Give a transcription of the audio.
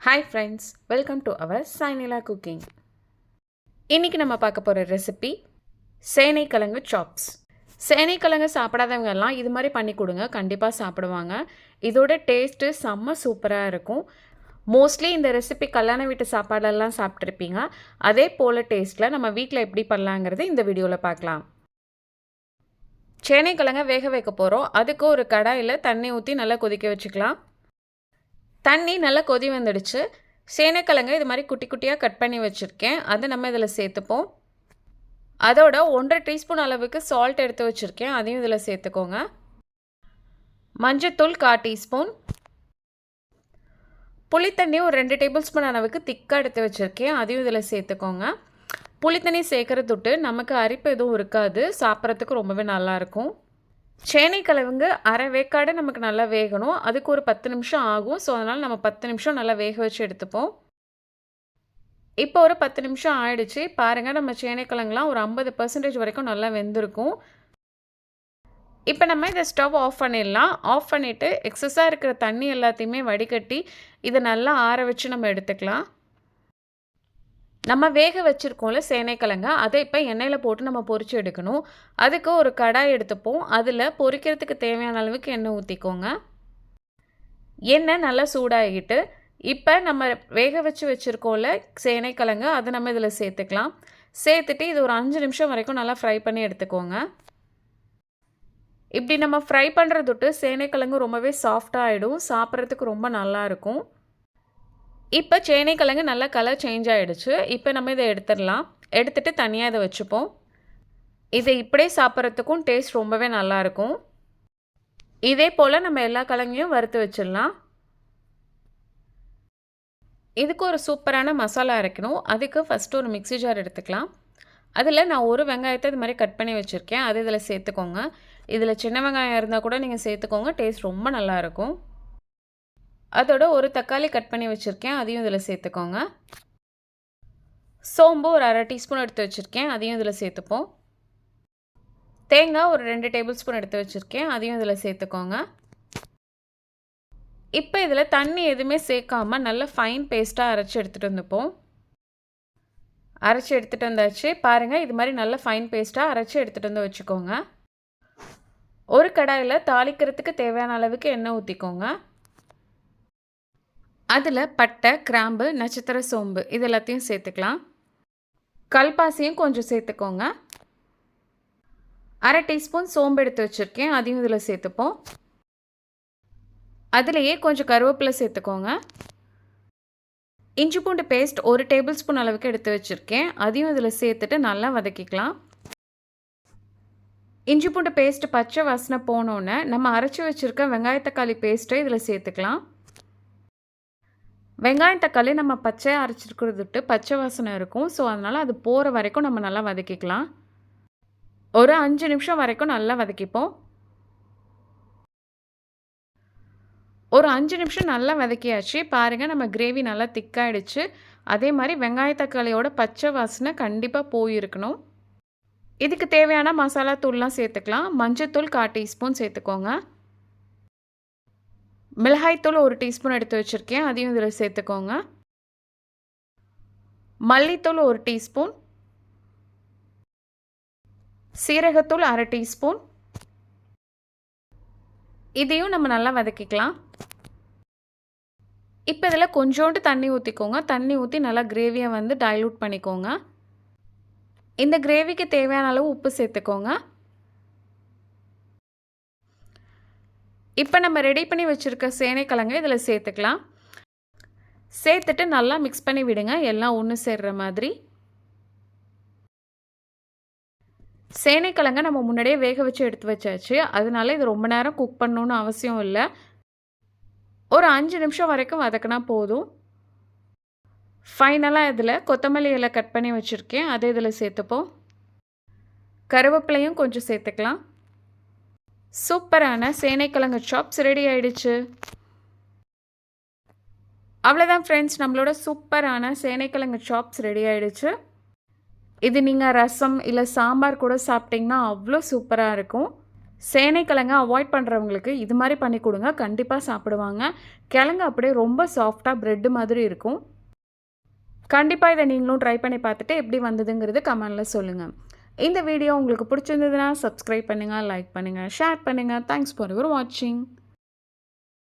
Hi friends, welcome to our Sainila Cooking. இன்னைக்கு நம்ம பார்க்க போகிற ரெசிபி சேனைக்கிழங்கு சாப்ஸ். சேனைக்கிழங்கு சாப்பிடாதவங்க எல்லாம் இது மாதிரி பண்ணி கொடுங்க, கண்டிப்பாக சாப்பிடுவாங்க. இதோட டேஸ்ட்டு செம்ம சூப்பராக இருக்கும். மோஸ்ட்லி இந்த ரெசிபி கல்யாண வீட்டு சாப்பாடெல்லாம் சாப்பிட்ருப்பீங்க. அதே போல் டேஸ்ட்டில் நம்ம வீட்டில் எப்படி பண்ணலாங்கிறது இந்த வீடியோவில் பார்க்கலாம். சேனைக்கிழங்க வேக வைக்க போகிறோம். அதுக்கு ஒரு கடாயில் தண்ணி ஊற்றி நல்லா கொதிக்க வச்சுக்கலாம். தண்ணி நல்லா கொதி வந்துடுச்சு. சேனைக்கிழங்கு இது மாதிரி குட்டி குட்டியாக கட் பண்ணி வச்சுருக்கேன். அதை நம்ம இதில் சேர்த்துப்போம். அதோட 1.5 டீஸ்பூன் அளவுக்கு சால்ட் எடுத்து வச்சுருக்கேன், அதையும் இதில் சேர்த்துக்கோங்க. மஞ்சத்தூள் 1/4 டீஸ்பூன். புளித்தண்ணி ஒரு 2 டேபிள் ஸ்பூன் அளவுக்கு திக்காக எடுத்து வச்சுருக்கேன், அதையும் இதில் சேர்த்துக்கோங்க. புளித்தண்ணி சேர்க்குறது தொட்டு நமக்கு அரிப்பு எதுவும் இருக்காது, சாப்பிட்றதுக்கு ரொம்பவே நல்லாயிருக்கும். சேனைக்கிழங்கு அரை வேக்காடு நமக்கு நல்லா வேகணும். அதுக்கு ஒரு 10 நிமிஷம் ஆகும். ஸோ அதனால் நம்ம 10 நிமிஷம் நல்லா வேக வச்சு எடுத்துப்போம். இப்போ ஒரு 10 நிமிஷம் ஆயிடுச்சு. பாருங்கள், நம்ம சேனைக்கிழங்குலாம் ஒரு 50% வரைக்கும் நல்லா வெந்திருக்கும். இப்போ நம்ம இதை ஸ்டவ் ஆஃப் பண்ணிடலாம். ஆஃப் பண்ணிவிட்டு எக்ஸஸாக இருக்கிற தண்ணி எல்லாத்தையுமே வடிகட்டி இதை நல்லா ஆற வச்சு நம்ம எடுத்துக்கலாம். நம்ம வேக வச்சுருக்கோம்ல சேனைக்கிழங்க, அதை இப்போ எண்ணெயில் போட்டு நம்ம பொரித்து எடுக்கணும். அதுக்கு ஒரு கடாய் எடுத்துப்போம். அதில் பொரிக்கிறதுக்கு தேவையான அளவுக்கு எண்ணெய் ஊற்றிக்கோங்க. எண்ணெய் நல்லா சூடாகிட்டு இப்போ நம்ம வேக வச்சுருக்கோம்ல சேனைக்கிழங்க, அதை நம்ம இதில் சேர்த்துக்கலாம். சேர்த்துட்டு இது ஒரு 5 நிமிஷம் வரைக்கும் நல்லா ஃப்ரை பண்ணி எடுத்துக்கோங்க. இப்படி நம்ம ஃப்ரை பண்ணுறதுட்டு சேனைக்கிழங்கு ரொம்பவே சாஃப்டாக ஆகிடும், சாப்பிட்றதுக்கு ரொம்ப நல்லாயிருக்கும். இப்போ சேனைக்கிழங்கு நல்லா கலர் சேஞ்ச் ஆகிடுச்சு. இப்போ நம்ம இதை எடுத்துடலாம். எடுத்துகிட்டு தனியாக இதை வச்சுப்போம். இதை இப்படியே சாப்பிட்றதுக்கும் டேஸ்ட் ரொம்பவே நல்லாயிருக்கும். இதே போல் நம்ம எல்லா கிழங்கையும் வறுத்து வச்சிடலாம். இதுக்கு ஒரு சூப்பரான மசாலா அரைக்கணும். அதுக்கு ஃபஸ்ட்டு ஒரு மிக்ஸி ஜார் எடுத்துக்கலாம். அதில் நான் ஒரு வெங்காயத்தை இது மாதிரி கட் பண்ணி வச்சுருக்கேன், அது இதில் சேர்த்துக்கோங்க. இதில் சின்ன வெங்காயம் இருந்தால் கூட நீங்கள் சேர்த்துக்கோங்க, டேஸ்ட் ரொம்ப நல்லாயிருக்கும். அதோட ஒரு தக்காளி கட் பண்ணி வச்சுருக்கேன், அதையும் இதில் சேர்த்துக்கோங்க. சோம்பு ஒரு 1/2 டீஸ்பூன் எடுத்து வச்சுருக்கேன், அதையும் இதில் சேர்த்துப்போம். தேங்காய் ஒரு 2 டேபிள் ஸ்பூன் எடுத்து வச்சுருக்கேன், அதையும் இதில் சேர்த்துக்கோங்க. இப்போ இதில் தண்ணி எதுவுமே சேர்க்காமல் நல்ல ஃபைன் பேஸ்ட்டாக அரைச்சி எடுத்துகிட்டு வந்துப்போம். அரைச்சி எடுத்துகிட்டு வந்தாச்சு. பாருங்கள், இது மாதிரி நல்ல ஃபைன் பேஸ்ட்டாக அரைச்சி எடுத்துகிட்டு வந்து வச்சுக்கோங்க. ஒரு கடாயில் தாளிக்கிறதுக்கு தேவையான அளவுக்கு எண்ணெய் ஊற்றிக்கோங்க. அதில் பட்டை, கிராம்பு, நட்சத்திர சோம்பு இது எல்லாத்தையும் சேர்த்துக்கலாம். கல்பாசியும் கொஞ்சம் சேர்த்துக்கோங்க. 1/2 டீஸ்பூன் சோம்பு எடுத்து வச்சுருக்கேன், அதையும் இதில் சேர்த்துப்போம். அதிலேயே கொஞ்சம் கருவேப்பிலை சேர்த்துக்கோங்க. இஞ்சி பூண்டு பேஸ்ட் ஒரு டேபிள் ஸ்பூன் அளவுக்கு எடுத்து வச்சுருக்கேன், அதையும் இதில் சேர்த்துட்டு நல்லா வதக்கிக்கலாம். இஞ்சி பூண்டு பேஸ்ட்டு பச்சை வாசனை போனோன்னே நம்ம அரைச்சி வச்சுருக்க வெங்காய தக்காளி பேஸ்ட்டை இதில் சேர்த்துக்கலாம். வெங்காயம் தக்காளி நம்ம பச்சையாக அரைச்சிருக்கிறதுட்டு பச்சை வாசனை இருக்கும். ஸோ அதனால் அது போகிற வரைக்கும் நம்ம நல்லா வதக்கிக்கலாம். ஒரு 5 நிமிஷம் வரைக்கும் நல்லா வதக்கிப்போம். ஒரு 5 நிமிஷம் நல்லா வதக்கியாச்சு. பாருங்கள், நம்ம கிரேவி நல்லா திக்காயிடுச்சு. அதே மாதிரி வெங்காய தக்காளியோட பச்சை வாசனை கண்டிப்பாக போயிருக்கணும். இதுக்கு தேவையான மசாலா தூள்லாம் சேர்த்துக்கலாம். மஞ்சத்தூள் 1/4 டீஸ்பூன் சேர்த்துக்கோங்க. மிளகாய்த்தூள் ஒரு டீஸ்பூன் எடுத்து வச்சுருக்கேன், அதையும் இதில் சேர்த்துக்கோங்க. மல்லித்தூள் ஒரு டீஸ்பூன். சீரகத்தூள் 1/2 டீஸ்பூன். இதையும் நம்ம நல்லா வதக்கிக்கலாம். இப்போ இதில் கொஞ்சோண்டு தண்ணி ஊற்றிக்கோங்க. தண்ணி ஊற்றி நல்லா கிரேவியை வந்து டைலூட் பண்ணிக்கோங்க. இந்த கிரேவிக்கு தேவையான அளவு உப்பு சேர்த்துக்கோங்க. இப்போ நம்ம ரெடி பண்ணி வச்சுருக்க சேனைக்கிழங்கு இதில் சேர்த்துக்கலாம். சேர்த்துட்டு நல்லா மிக்ஸ் பண்ணி விடுங்க, எல்லாம் ஒன்று சேர்கிற மாதிரி. சேனைக்கிழங்க நம்ம முன்னாடியே வேக வச்சு எடுத்து வச்சாச்சு, அதனால இது ரொம்ப நேரம் குக் பண்ணணுன்னு அவசியம் இல்லை. ஒரு 5 நிமிஷம் வரைக்கும் வதக்கினா போதும். ஃபைனலாக இதில் கொத்தமல்லி இலை கட் பண்ணி வச்சுருக்கேன், அதை இதில் சேர்த்துப்போம். கருவேப்பிலையும் கொஞ்சம் சேர்த்துக்கலாம். சூப்பரான சேனைக்கிழங்கு சாப்ஸ் ரெடி ஆயிடுச்சு. அவ்வளோதான் ஃப்ரெண்ட்ஸ், நம்மளோட சூப்பரான சேனைக்கிழங்கு சாப்ஸ் ரெடி ஆயிடுச்சு. இது நீங்கள் ரசம் இல்லை சாம்பார் கூட சாப்பிட்டிங்கன்னா அவ்வளோ சூப்பராக இருக்கும். சேனைக்கிழங்க அவாய்ட் பண்ணுறவங்களுக்கு இது மாதிரி பண்ணி கொடுங்க, கண்டிப்பாக சாப்பிடுவாங்க. கிழங்கு அப்படியே ரொம்ப சாஃப்டாக பிரெட்டு மாதிரி இருக்கும். கண்டிப்பாக இதை நீங்களும் ட்ரை பண்ணி பார்த்துட்டு எப்படி வந்ததுங்கிறது கமெண்டில் சொல்லுங்கள். இந்த வீடியோ உங்களுக்கு பிடிச்சிருந்ததுன்னா சப்ஸ்கிரைப் பண்ணுங்கள், லைக் பண்ணுங்கள், ஷேர் பண்ணுங்கள். தேங்க்ஸ் ஃபார் யுவர் வாட்சிங்.